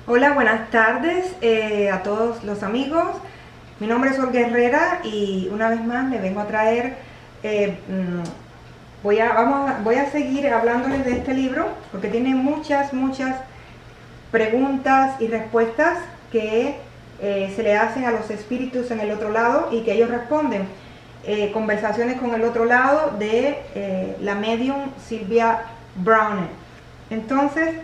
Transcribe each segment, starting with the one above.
Hola, buenas tardes a todos los amigos. Mi nombre es Olga Herrera y una vez más le vengo a traer, voy a seguir hablándoles de este libro porque tiene muchas preguntas y respuestas que se le hacen a los espíritus en el otro lado y que ellos responden. Conversaciones con el otro lado de la medium Sylvia Browner. Entonces,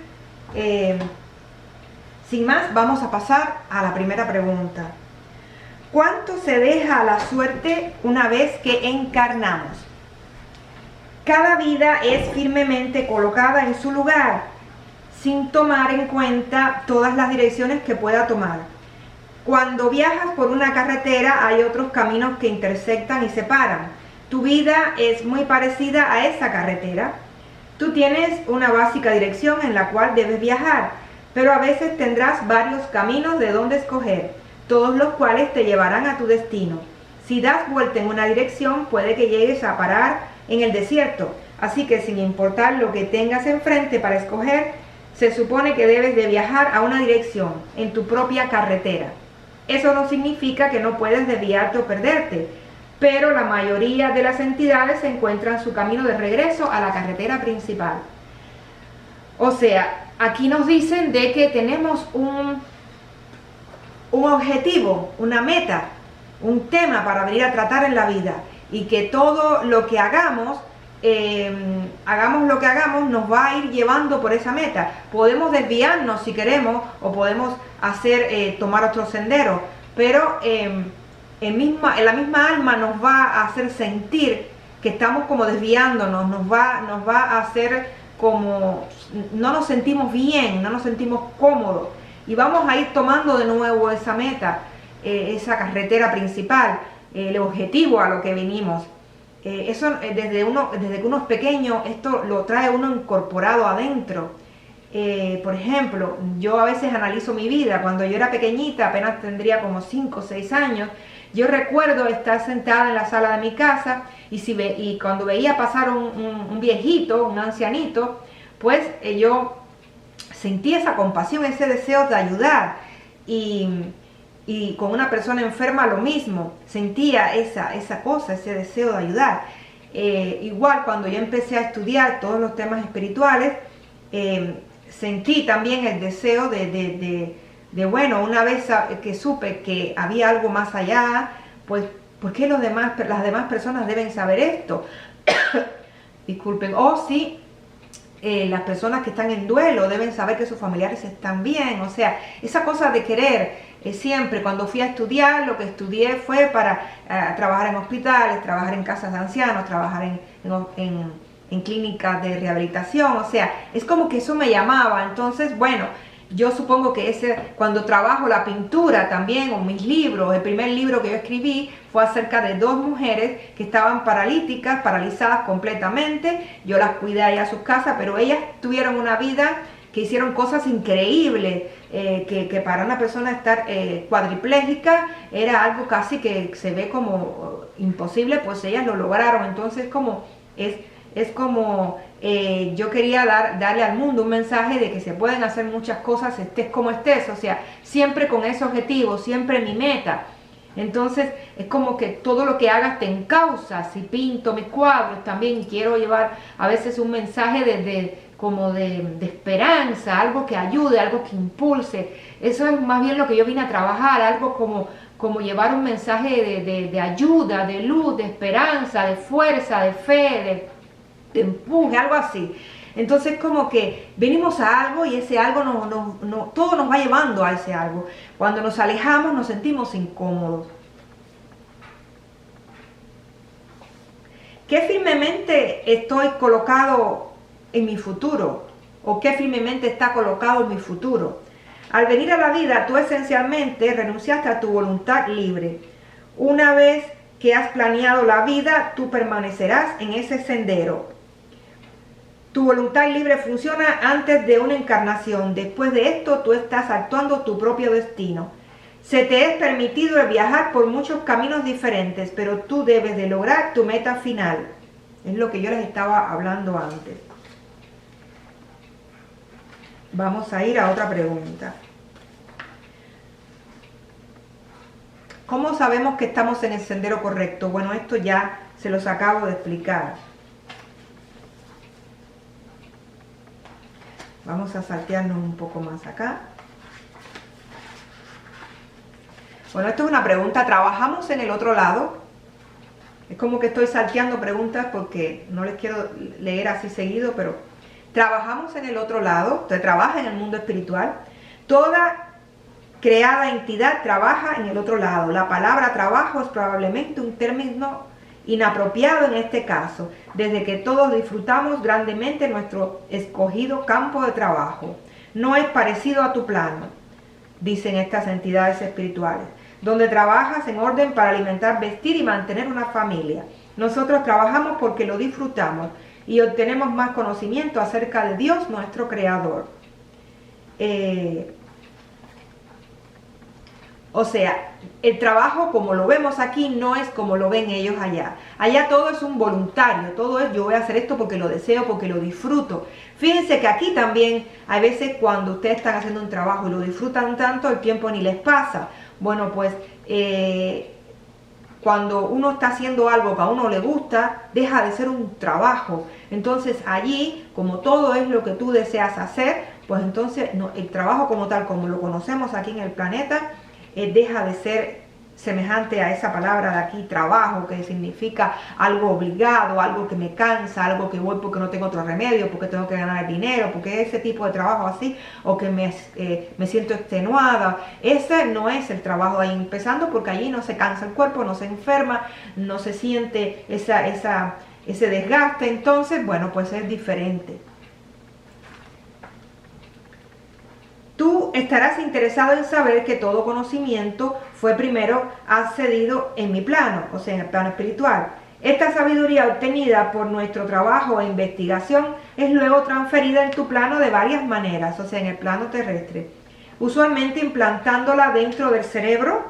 sin más, vamos a pasar a la primera pregunta. ¿Cuánto se deja a la suerte una vez que encarnamos? Cada vida es firmemente colocada en su lugar, sin tomar en cuenta todas las direcciones que pueda tomar. Cuando viajas por una carretera hay otros caminos que intersectan y separan. Tu vida es muy parecida a esa carretera. Tú tienes una básica dirección en la cual debes viajar, pero a veces tendrás varios caminos de donde escoger, todos los cuales te llevarán a tu destino. Si das vuelta en una dirección, puede que llegues a parar en el desierto, así que sin importar lo que tengas enfrente para escoger, se supone que debes de viajar a una dirección, en tu propia carretera. Eso no significa que no puedes desviarte o perderte, pero la mayoría de las entidades encuentran su camino de regreso a la carretera principal. O sea, aquí nos dicen de que tenemos un objetivo, una meta, un tema para venir a tratar en la vida y que todo lo que hagamos, lo que hagamos, nos va a ir llevando por esa meta. Podemos desviarnos si queremos o podemos tomar otro sendero, pero la misma alma nos va a hacer sentir que estamos como desviándonos, nos va a hacer como no nos sentimos bien, no nos sentimos cómodos y vamos a ir tomando de nuevo esa meta, esa carretera principal, el objetivo a lo que venimos. Eso desde que uno es pequeño, esto lo trae uno incorporado adentro. Por ejemplo, yo a veces analizo mi vida. Cuando yo era pequeñita, apenas tendría como 5 o 6 años, yo recuerdo estar sentada en la sala de mi casa y cuando veía pasar un viejito, un ancianito, pues yo sentía esa compasión, ese deseo de ayudar. Y con una persona enferma lo mismo, sentía esa cosa, ese deseo de ayudar. Igual cuando yo empecé a estudiar todos los temas espirituales, sentí también el deseo bueno, una vez que supe que había algo más allá, pues, ¿por qué las demás personas deben saber esto? Disculpen. O sí, las personas que están en duelo deben saber que sus familiares están bien. O sea, esa cosa de querer, siempre cuando fui a estudiar, lo que estudié fue para trabajar en hospitales, trabajar en casas de ancianos, trabajar en clínicas de rehabilitación. O sea, es como que eso me llamaba. Entonces, bueno, yo supongo que cuando trabajo la pintura también, o mis libros, el primer libro que yo escribí fue acerca de 2 mujeres que estaban paralizadas completamente. Yo las cuidé allá a sus casas, pero ellas tuvieron una vida que hicieron cosas increíbles, que para una persona estar cuadriplégica era algo casi que se ve como imposible, pues ellas lo lograron. Entonces es como yo quería darle al mundo un mensaje de que se pueden hacer muchas cosas, estés como estés, o sea, siempre con ese objetivo, siempre mi meta. Entonces es como que todo lo que hagas te encausa. Si pinto mis cuadros también quiero llevar a veces un mensaje de esperanza, algo que ayude, algo que impulse. Eso es más bien lo que yo vine a trabajar, algo como llevar un mensaje de ayuda, de luz, de esperanza, de fuerza, de fe, de empuje, algo así. Entonces como que venimos a algo y ese algo todo nos va llevando a ese algo. Cuando nos alejamos nos sentimos incómodos. ¿Qué firmemente estoy colocado en mi futuro? ¿O qué firmemente está colocado en mi futuro? Al venir a la vida, tú esencialmente renunciaste a tu voluntad libre. Una vez que has planeado la vida, tú permanecerás en ese sendero. Tu voluntad libre funciona antes de una encarnación. Después de esto, tú estás actuando tu propio destino. Se te es permitido viajar por muchos caminos diferentes, pero tú debes de lograr tu meta final. Es lo que yo les estaba hablando antes. Vamos a ir a otra pregunta. ¿Cómo sabemos que estamos en el sendero correcto? Bueno, esto ya se los acabo de explicar. Vamos a saltearnos un poco más acá. Bueno, esto es una pregunta. ¿Trabajamos en el otro lado? Es como que estoy salteando preguntas porque no les quiero leer así seguido, pero trabajamos en el otro lado. Usted trabaja en el mundo espiritual. Toda creada entidad trabaja en el otro lado. La palabra trabajo es probablemente un término inapropiado en este caso, desde que todos disfrutamos grandemente nuestro escogido campo de trabajo. No es parecido a tu plano, dicen estas entidades espirituales, donde trabajas en orden para alimentar, vestir y mantener una familia. Nosotros trabajamos porque lo disfrutamos y obtenemos más conocimiento acerca de Dios, nuestro Creador. O sea, el trabajo como lo vemos aquí no es como lo ven ellos allá. Allá todo es un voluntario, todo es yo voy a hacer esto porque lo deseo, porque lo disfruto. Fíjense que aquí también hay veces cuando ustedes están haciendo un trabajo y lo disfrutan tanto, el tiempo ni les pasa. Bueno, pues cuando uno está haciendo algo que a uno le gusta, deja de ser un trabajo. Entonces allí, como todo es lo que tú deseas hacer, pues entonces el trabajo como tal, como lo conocemos aquí en el planeta, deja de ser semejante a esa palabra de aquí, trabajo, que significa algo obligado, algo que me cansa, algo que voy porque no tengo otro remedio, porque tengo que ganar dinero, porque ese tipo de trabajo así, o que me siento extenuada. Ese no es el trabajo ahí, empezando porque allí no se cansa el cuerpo, no se enferma, no se siente ese desgaste. Entonces, bueno, pues es diferente. Tú estarás interesado en saber que todo conocimiento fue primero accedido en mi plano, o sea, en el plano espiritual. Esta sabiduría obtenida por nuestro trabajo e investigación es luego transferida en tu plano de varias maneras, o sea, en el plano terrestre. Usualmente implantándola dentro del cerebro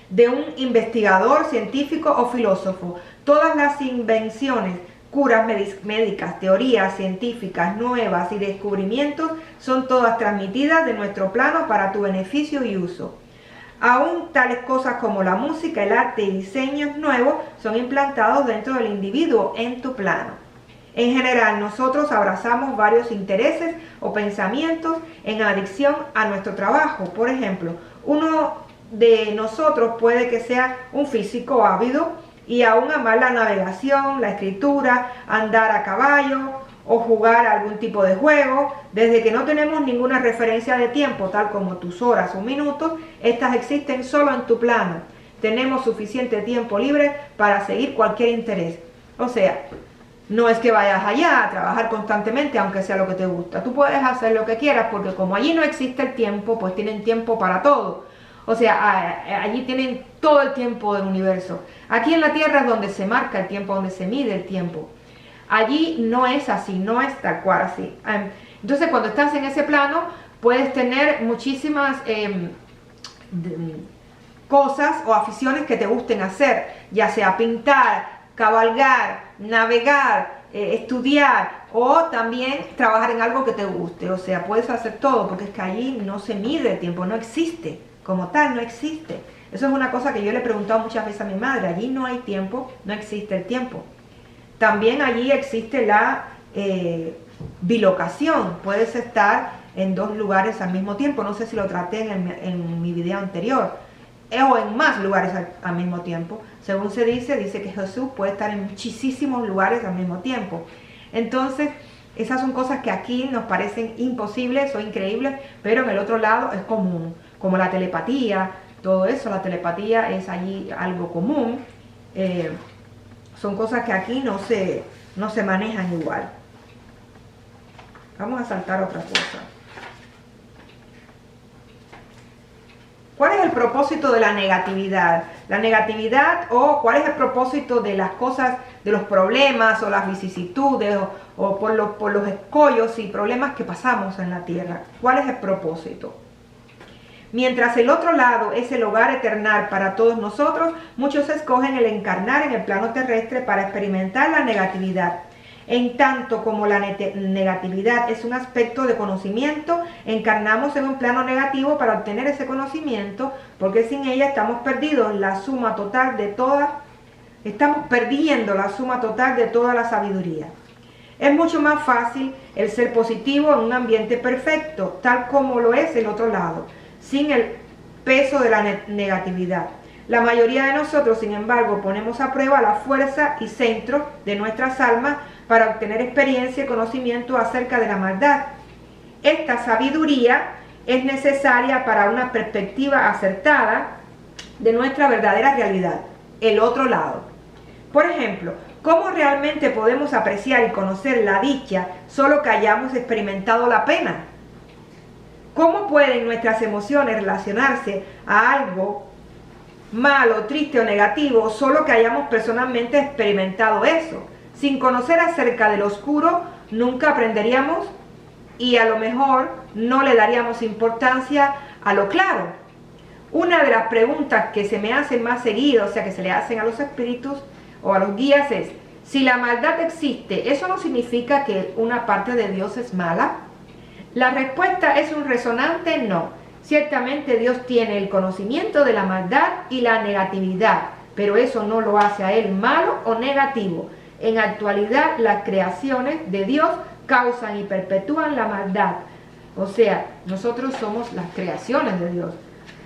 de un investigador, científico o filósofo. Todas las invenciones, curas médicas, teorías científicas nuevas y descubrimientos son todas transmitidas de nuestro plano para tu beneficio y uso. Aún tales cosas como la música, el arte y diseños nuevos son implantados dentro del individuo en tu plano. En general, nosotros abrazamos varios intereses o pensamientos en adicción a nuestro trabajo. Por ejemplo, uno de nosotros puede que sea un físico ávido y aún amar la navegación, la escritura, andar a caballo o jugar algún tipo de juego. Desde que no tenemos ninguna referencia de tiempo, tal como tus horas o minutos, estas existen solo en tu plano. Tenemos suficiente tiempo libre para seguir cualquier interés. O sea, no es que vayas allá a trabajar constantemente, aunque sea lo que te gusta. Tú puedes hacer lo que quieras, porque como allí no existe el tiempo, pues tienen tiempo para todo. O sea, allí tienen todo el tiempo del universo. Aquí en la Tierra es donde se marca el tiempo, donde se mide el tiempo. Allí no es así, no es tal cual así. Entonces, cuando estás en ese plano, puedes tener muchísimas cosas o aficiones que te gusten hacer, ya sea pintar, cabalgar, navegar, estudiar o también trabajar en algo que te guste. O sea, puedes hacer todo, porque es que allí no se mide el tiempo, no existe. Como tal, no existe. Eso es una cosa que yo le he preguntado muchas veces a mi madre. Allí no hay tiempo, no existe el tiempo. También allí existe la bilocación. Puedes estar en dos lugares al mismo tiempo. No sé si lo traté en mi video anterior. O en más lugares al mismo tiempo. Según se dice que Jesús puede estar en muchísimos lugares al mismo tiempo. Entonces, esas son cosas que aquí nos parecen imposibles o increíbles, pero en el otro lado es común. Como la telepatía, todo eso, la telepatía es allí algo común. Son cosas que aquí no se manejan igual. Vamos a saltar otra cosa. ¿Cuál es el propósito de la negatividad? La negatividad, o cuál es el propósito de las cosas, de los problemas o las vicisitudes o por los escollos y problemas que pasamos en la tierra. ¿Cuál es el propósito? Mientras el otro lado es el hogar eternal para todos nosotros, muchos escogen el encarnar en el plano terrestre para experimentar la negatividad. En tanto como la negatividad es un aspecto de conocimiento, encarnamos en un plano negativo para obtener ese conocimiento, porque sin ella estamos perdiendo la suma total de toda la sabiduría. Es mucho más fácil el ser positivo en un ambiente perfecto, tal como lo es el otro lado, sin el peso de la negatividad. La mayoría de nosotros, sin embargo, ponemos a prueba la fuerza y centro de nuestras almas para obtener experiencia y conocimiento acerca de la maldad. Esta sabiduría es necesaria para una perspectiva acertada de nuestra verdadera realidad, el otro lado. Por ejemplo, ¿cómo realmente podemos apreciar y conocer la dicha solo que hayamos experimentado la pena? ¿Cómo pueden nuestras emociones relacionarse a algo malo, triste o negativo solo que hayamos personalmente experimentado eso? Sin conocer acerca del oscuro, nunca aprenderíamos y a lo mejor no le daríamos importancia a lo claro. Una de las preguntas que se me hacen más seguido, o sea, que se le hacen a los espíritus o a los guías es: si la maldad existe, ¿eso no significa que una parte de Dios es mala? La respuesta es un resonante no. Ciertamente Dios tiene el conocimiento de la maldad y la negatividad, pero eso no lo hace a Él malo o negativo. En actualidad, las creaciones de Dios causan y perpetúan la maldad. O sea, nosotros somos las creaciones de Dios.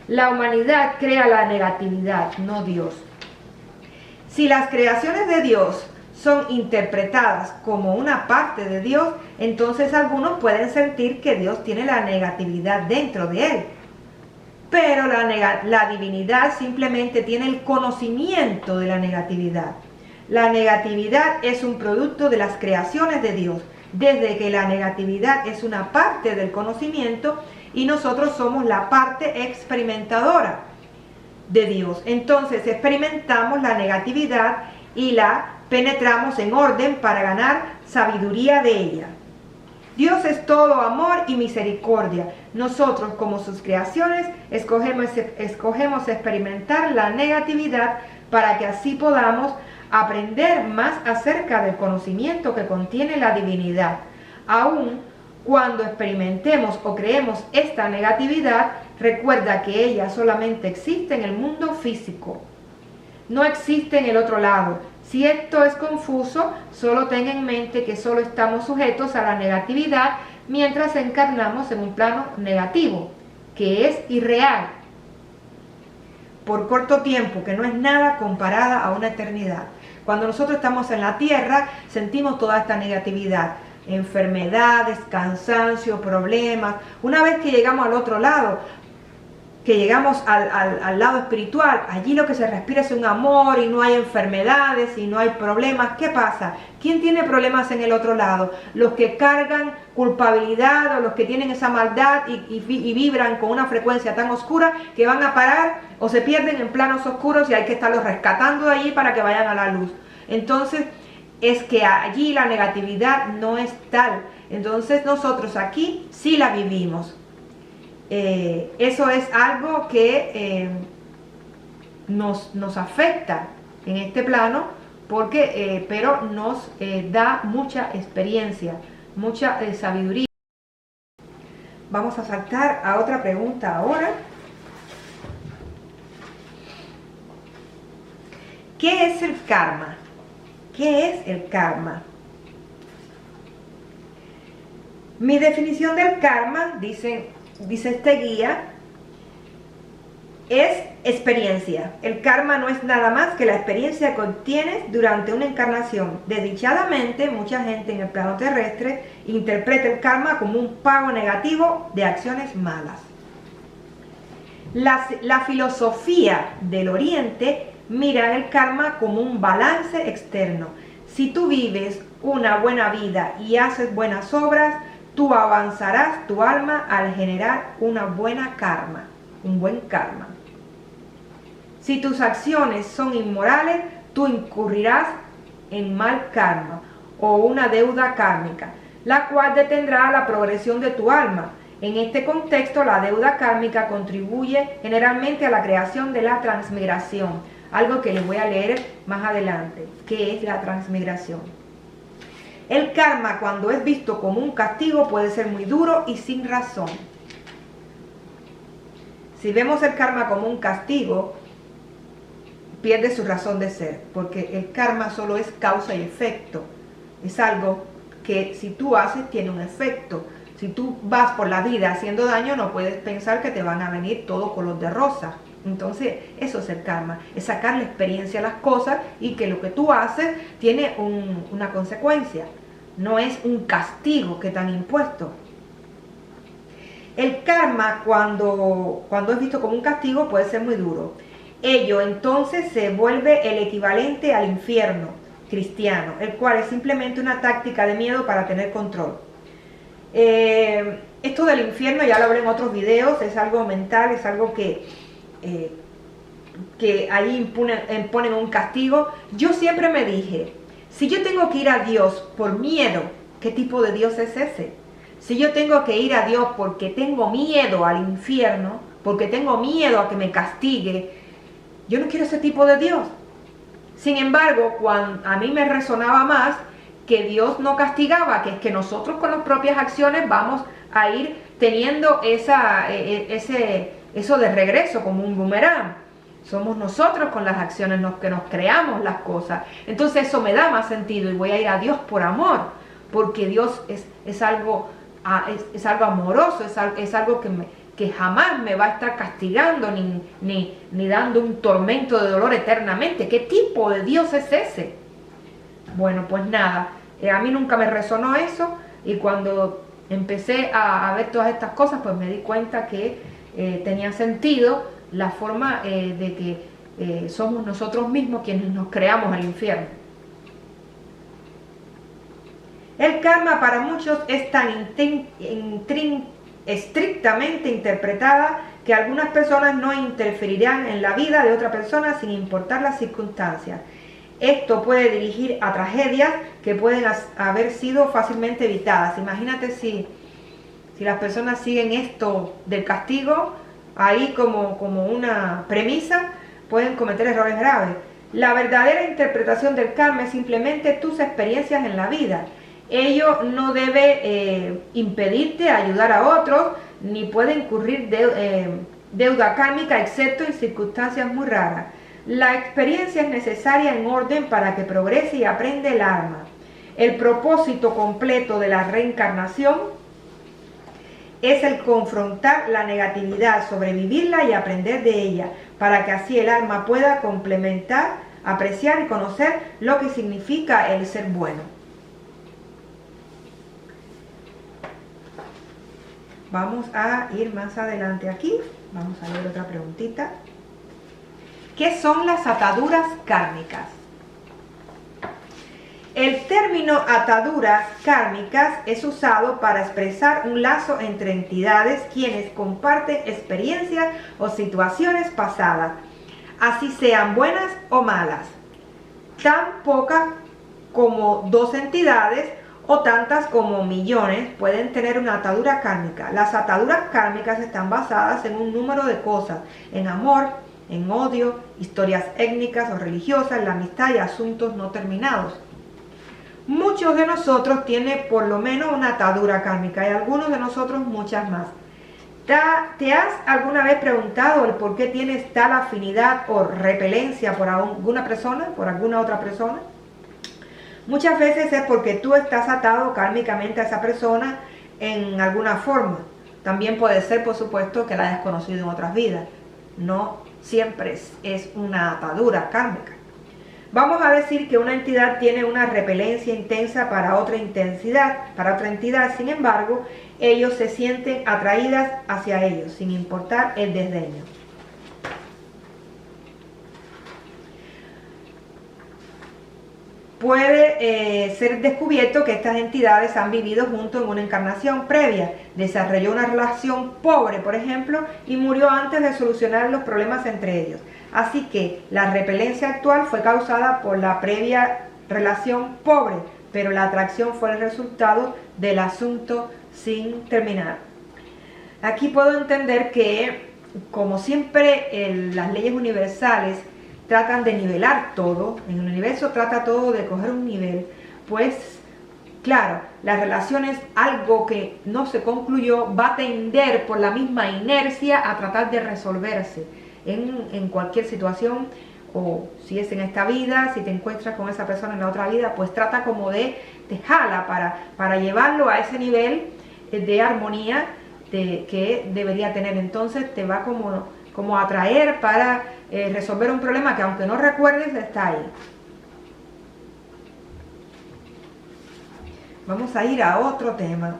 La humanidad crea la negatividad, no Dios. Si las creaciones de Dios son interpretadas como una parte de Dios, entonces algunos pueden sentir que Dios tiene la negatividad dentro de él. Pero la divinidad simplemente tiene el conocimiento de la negatividad. La negatividad es un producto de las creaciones de Dios, desde que la negatividad es una parte del conocimiento y nosotros somos la parte experimentadora de Dios. Entonces experimentamos la negatividad y la penetramos en orden para ganar sabiduría de ella. Dios es todo amor y misericordia. Nosotros, como sus creaciones, escogemos experimentar la negatividad para que así podamos aprender más acerca del conocimiento que contiene la divinidad. Aun cuando experimentemos o creemos esta negatividad, recuerda que ella solamente existe en el mundo físico. No existe en el otro lado. Si esto es confuso, solo ten en mente que solo estamos sujetos a la negatividad mientras encarnamos en un plano negativo, que es irreal, por corto tiempo, que no es nada comparada a una eternidad. Cuando nosotros estamos en la tierra, sentimos toda esta negatividad, enfermedades, cansancio, problemas. Una vez que llegamos al otro lado, que llegamos al lado espiritual, allí lo que se respira es un amor y no hay enfermedades y no hay problemas. ¿Qué pasa? ¿Quién tiene problemas en el otro lado? Los que cargan culpabilidad o los que tienen esa maldad y vibran con una frecuencia tan oscura que van a parar o se pierden en planos oscuros y hay que estarlos rescatando de allí para que vayan a la luz. Entonces es que allí la negatividad no es tal. Entonces nosotros aquí sí la vivimos. Eso es algo que nos afecta en este plano, porque, pero nos da mucha experiencia, mucha sabiduría. Vamos a saltar a otra pregunta ahora. ¿Qué es el karma? ¿Qué es el karma? Mi definición del karma, dice este guía, es experiencia. El karma no es nada más que la experiencia que obtienes durante una encarnación. Desdichadamente, mucha gente en el plano terrestre interpreta el karma como un pago negativo de acciones malas. La filosofía del Oriente mira el karma como un balance externo. Si tú vives una buena vida y haces buenas obras, tú avanzarás tu alma al generar una buena karma, un buen karma. Si tus acciones son inmorales, tú incurrirás en mal karma o una deuda kármica, la cual detendrá la progresión de tu alma. En este contexto, la deuda kármica contribuye generalmente a la creación de la transmigración, algo que les voy a leer más adelante, que es la transmigración. El karma, cuando es visto como un castigo, puede ser muy duro y sin razón. Si vemos el karma como un castigo, pierde su razón de ser, porque el karma solo es causa y efecto. Es algo que si tú haces tiene un efecto. Si tú vas por la vida haciendo daño, no puedes pensar que te van a venir todo color de rosa. Entonces, eso es el karma, es sacarle experiencia a las cosas y que lo que tú haces tiene una consecuencia. No es un castigo que te han impuesto. El karma, cuando es visto como un castigo, puede ser muy duro. Ello entonces se vuelve el equivalente al infierno cristiano, el cual es simplemente una táctica de miedo para tener control. Esto del infierno ya lo hablé en otros videos, es algo mental, es algo que ahí imponen un castigo. Yo siempre me dije, si yo tengo que ir a Dios por miedo, ¿qué tipo de Dios es ese? Si yo tengo que ir a Dios porque tengo miedo al infierno, porque tengo miedo a que me castigue, yo no quiero ese tipo de Dios. Sin embargo, cuando a mí me resonaba más que Dios no castigaba, que es que nosotros con las propias acciones vamos a ir teniendo eso de regreso como un boomerang. Somos nosotros con las acciones que nos creamos las cosas. Entonces eso me da más sentido y voy a ir a Dios por amor, porque Dios es algo amoroso, es algo que jamás me va a estar castigando ni dando un tormento de dolor eternamente. ¿Qué tipo de Dios es ese? Bueno, pues nada, a mí nunca me resonó eso y cuando empecé a ver todas estas cosas, pues me di cuenta que tenía sentido la forma de que somos nosotros mismos quienes nos creamos el infierno. El karma para muchos es tan estrictamente interpretada que algunas personas no interferirán en la vida de otra persona sin importar las circunstancias. Esto puede dirigir a tragedias que pueden haber sido fácilmente evitadas. Imagínate si las personas siguen esto del castigo ahí como una premisa, pueden cometer errores graves. La verdadera interpretación del karma es simplemente tus experiencias en la vida. Ello no debe impedirte ayudar a otros, ni puede incurrir deuda kármica, excepto en circunstancias muy raras. La experiencia es necesaria en orden para que progrese y aprenda el alma. El propósito completo de la reencarnación es el confrontar la negatividad, sobrevivirla y aprender de ella, para que así el alma pueda complementar, apreciar y conocer lo que significa el ser bueno. Vamos a ir más adelante aquí, vamos a ver otra preguntita. ¿Qué son las ataduras kármicas? El término ataduras kármicas es usado para expresar un lazo entre entidades quienes comparten experiencias o situaciones pasadas, así sean buenas o malas, tan pocas como dos entidades o tantas como millones pueden tener una atadura kármica. Las ataduras kármicas están basadas en un número de cosas, en amor, en odio, historias étnicas o religiosas, la amistad y asuntos no terminados. Muchos de nosotros tienen por lo menos una atadura kármica y algunos de nosotros muchas más. ¿Te has alguna vez preguntado el por qué tienes tal afinidad o repelencia por alguna persona, por alguna otra persona? Muchas veces es porque tú estás atado kármicamente a esa persona en alguna forma. También puede ser, por supuesto, que la hayas conocido en otras vidas. No siempre es una atadura kármica. Vamos a decir que una entidad tiene una repelencia intensa para otra entidad, sin embargo, ellos se sienten atraídas hacia ellos, sin importar el desdeño. Puede ser descubierto que estas entidades han vivido juntos en una encarnación previa, desarrolló una relación pobre, por ejemplo, y murió antes de solucionar los problemas entre ellos. Así que la repelencia actual fue causada por la previa relación pobre, pero la atracción fue el resultado del asunto sin terminar. Aquí puedo entender que, como siempre, las leyes universales tratan de nivelar todo, en el universo trata todo de coger un nivel, pues claro, la relación es algo que no se concluyó, va a tender por la misma inercia a tratar de resolverse en cualquier situación, o si es en esta vida, si te encuentras con esa persona en la otra vida, pues trata como te jala para llevarlo a ese nivel de armonía que debería tener. Entonces te va como a atraer para resolver un problema que, aunque no recuerdes, está ahí. Vamos a ir a otro tema.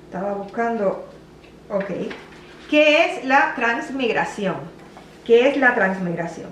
Estaba buscando, ok. ¿Qué es la transmigración? ¿Qué es la transmigración?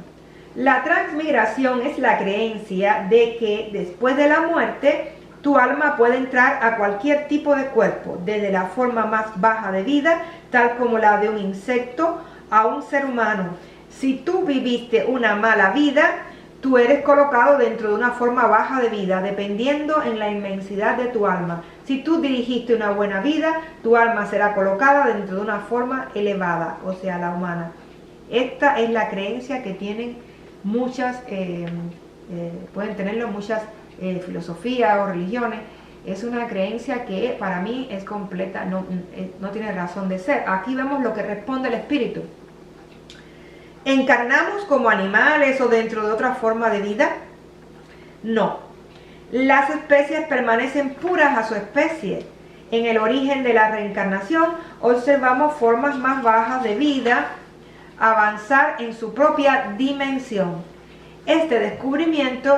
La transmigración es la creencia de que después de la muerte tu alma puede entrar a cualquier tipo de cuerpo, desde la forma más baja de vida, tal como la de un insecto, a un ser humano. Si tú viviste una mala vida, tú eres colocado dentro de una forma baja de vida, dependiendo en la inmensidad de tu alma. Si tú dirigiste una buena vida, tu alma será colocada dentro de una forma elevada, o sea, la humana. Esta es la creencia que tienen muchas, pueden tenerlo muchas filosofías o religiones. Es una creencia que para mí es completa, no tiene razón de ser. Aquí vemos lo que responde el espíritu. ¿Encarnamos como animales o dentro de otra forma de vida? No. Las especies permanecen puras a su especie. En el origen de la reencarnación observamos formas más bajas de vida avanzar en su propia dimensión. Este descubrimiento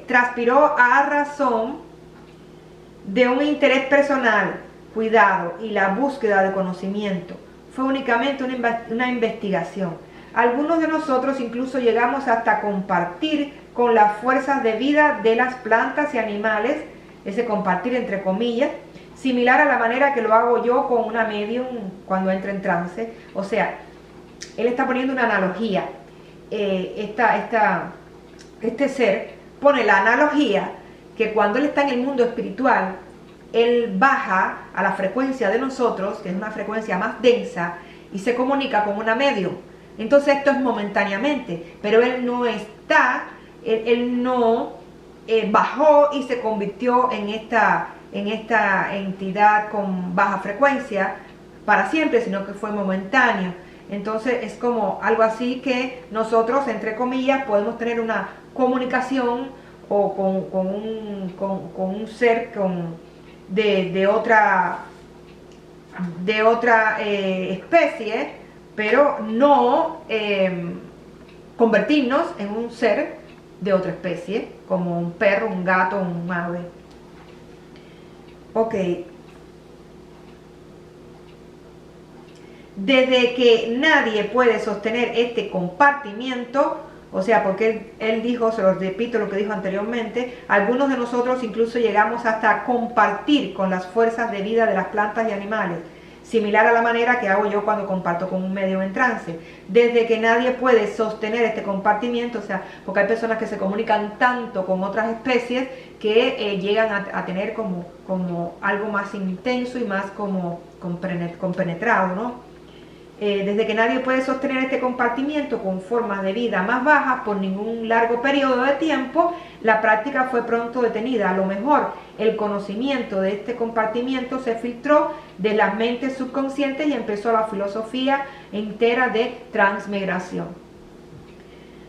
transpiró a razón de un interés personal, cuidado y la búsqueda de conocimiento. Fue únicamente una investigación. Algunos de nosotros incluso llegamos hasta compartir con las fuerzas de vida de las plantas y animales, ese compartir entre comillas, similar a la manera que lo hago yo con una medium cuando entro en trance. O sea, él está poniendo una analogía. Este ser pone la analogía que cuando él está en el mundo espiritual, él baja a la frecuencia de nosotros, que es una frecuencia más densa, y se comunica con una medium. Entonces esto es momentáneamente, pero él no está, él no bajó y se convirtió en esta entidad con baja frecuencia para siempre, sino que fue momentáneo. Entonces es como algo así que nosotros, entre comillas, podemos tener una comunicación o con un ser de otra especie, pero no convertirnos en un ser de otra especie, como un perro, un gato, un ave. Ok. Desde que nadie puede sostener este compartimiento, o sea, porque él dijo, se lo repito lo que dijo anteriormente, algunos de nosotros incluso llegamos hasta compartir con las fuerzas de vida de las plantas y animales, similar a la manera que hago yo cuando comparto con un medio en trance. Desde que nadie puede sostener este compartimiento, o sea, porque hay personas que se comunican tanto con otras especies que llegan a tener como algo más intenso y más compenetrado, ¿no? Desde que nadie puede sostener este compartimiento con formas de vida más bajas por ningún largo periodo de tiempo, la práctica fue pronto detenida. A lo mejor el conocimiento de este compartimiento se filtró de las mentes subconscientes y empezó la filosofía entera de transmigración.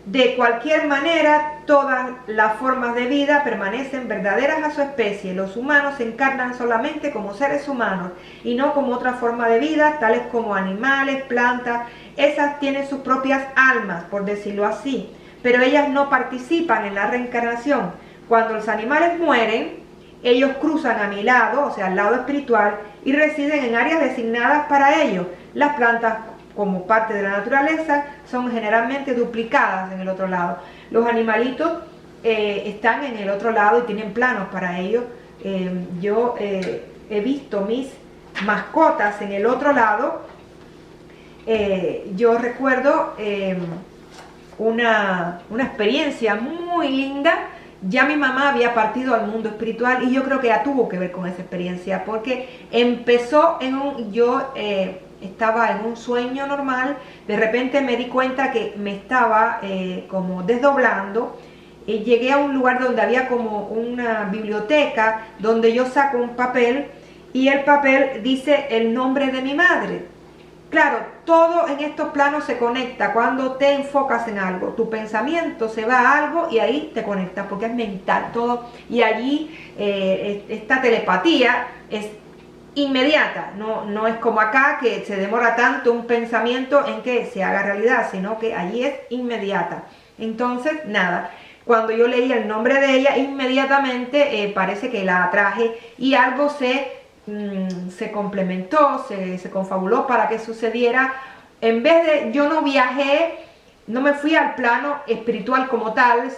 De cualquier manera, todas las formas de vida permanecen verdaderas a su especie. Los humanos se encarnan solamente como seres humanos y no como otra forma de vida, tales como animales, plantas. Esas tienen sus propias almas, por decirlo así, pero ellas no participan en la reencarnación. Cuando los animales mueren, ellos cruzan a mi lado, o sea, al lado espiritual, y residen en áreas designadas para ellos. Las plantas, como parte de la naturaleza, son generalmente duplicadas en el otro lado. Los animalitos están en el otro lado y tienen planos para ellos. Yo he visto mis mascotas en el otro lado. Yo recuerdo una experiencia muy linda. ya mi mamá había partido al mundo espiritual y yo creo que ya tuvo que ver con esa experiencia, porque empezó yo estaba en un sueño normal, de repente me di cuenta que me estaba como desdoblando. Y llegué a un lugar donde había como una biblioteca, donde yo saco un papel y el papel dice el nombre de mi madre. Claro, todo en estos planos se conecta cuando te enfocas en algo. Tu pensamiento se va a algo y ahí te conectas porque es mental todo. Y allí esta telepatía es inmediata. No es como acá que se demora tanto un pensamiento en que se haga realidad, sino que allí es inmediata. Entonces, nada. Cuando yo leí el nombre de ella, inmediatamente parece que la atraje y algo se complementó, se confabuló para que sucediera. En vez de, yo no viajé, no me fui al plano espiritual como tal,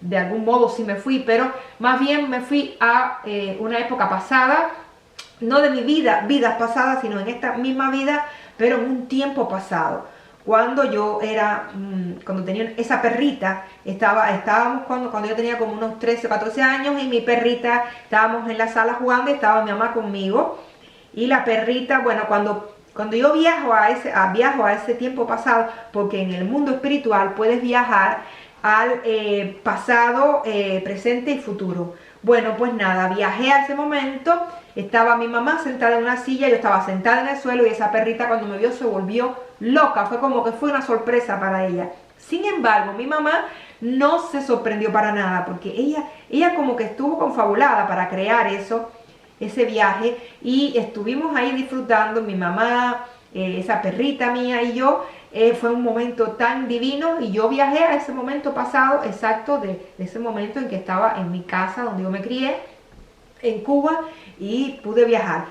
de algún modo sí me fui, pero más bien me fui a una época pasada, no de mi vida, vidas pasadas, sino en esta misma vida, pero en un tiempo pasado. Cuando yo era, cuando tenía esa perrita, estábamos cuando yo tenía como unos 13 o 14 años y mi perrita, estábamos en la sala jugando y estaba mi mamá conmigo. Y la perrita, bueno, cuando yo viajo a ese tiempo pasado, porque en el mundo espiritual puedes viajar al pasado, presente y futuro. Bueno, pues nada, viajé a ese momento, estaba mi mamá sentada en una silla, yo estaba sentada en el suelo y esa perrita cuando me vio se volvió loca, fue como que fue una sorpresa para ella. Sin embargo, mi mamá no se sorprendió para nada, porque ella como que estuvo confabulada para crear ese viaje y estuvimos ahí disfrutando, mi mamá, esa perrita mía y yo. Fue un momento tan divino y yo viajé a ese momento pasado exacto de ese momento en que estaba en mi casa donde yo me crié en Cuba y pude viajar.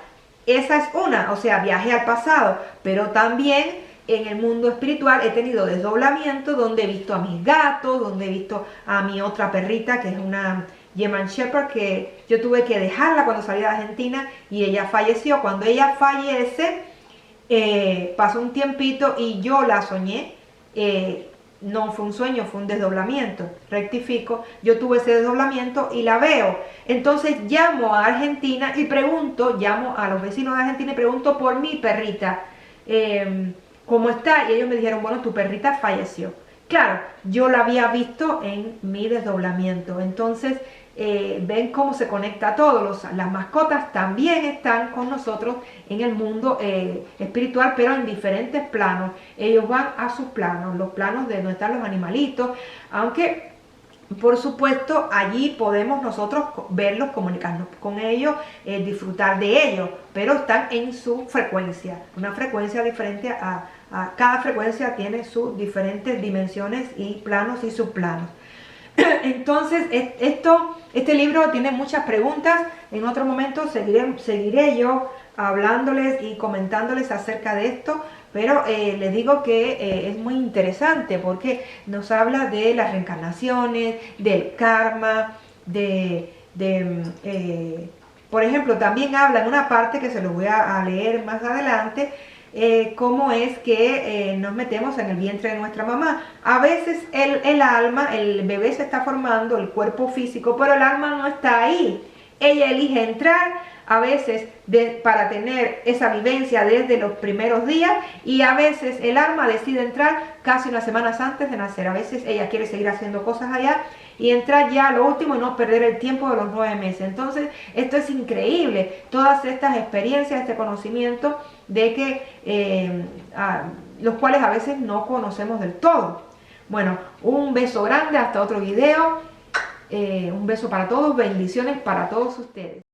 Esa es una, o sea, viajé al pasado, pero también en el mundo espiritual he tenido desdoblamiento donde he visto a mis gatos, donde he visto a mi otra perrita que es una German Shepherd que yo tuve que dejarla cuando salí de Argentina y ella falleció. Cuando ella fallece, pasó un tiempito y yo la soñé. No fue un sueño, fue un desdoblamiento. Rectifico, yo tuve ese desdoblamiento y la veo. Entonces llamo a Argentina y llamo a los vecinos de Argentina y pregunto por mi perrita, ¿cómo está? Y ellos me dijeron, bueno, tu perrita falleció. Claro, yo la había visto en mi desdoblamiento. Entonces, ven cómo se conecta todo. Las mascotas también están con nosotros en el mundo espiritual, pero en diferentes planos. Ellos van a sus planos, los planos de donde están los animalitos, aunque por supuesto allí podemos nosotros verlos, comunicarnos con ellos, disfrutar de ellos, pero están en su frecuencia, una frecuencia diferente a cada frecuencia tiene sus diferentes dimensiones y planos y subplanos. Entonces, este libro tiene muchas preguntas. En otro momento seguiré yo hablándoles y comentándoles acerca de esto, pero les digo que es muy interesante porque nos habla de las reencarnaciones, del karma, por ejemplo, también habla en una parte que se lo voy a leer más adelante, cómo es que nos metemos en el vientre de nuestra mamá. A veces el alma, el bebé se está formando, el cuerpo físico, pero el alma no está ahí. Ella elige entrar a veces para tener esa vivencia desde los primeros días y a veces el alma decide entrar casi unas semanas antes de nacer. A veces ella quiere seguir haciendo cosas allá y entrar ya a lo último y no perder el tiempo de los 9 meses. Entonces, esto es increíble, todas estas experiencias, este conocimiento de que los cuales a veces no conocemos del todo. Bueno, un beso grande, hasta otro video. Un beso para todos, bendiciones para todos ustedes.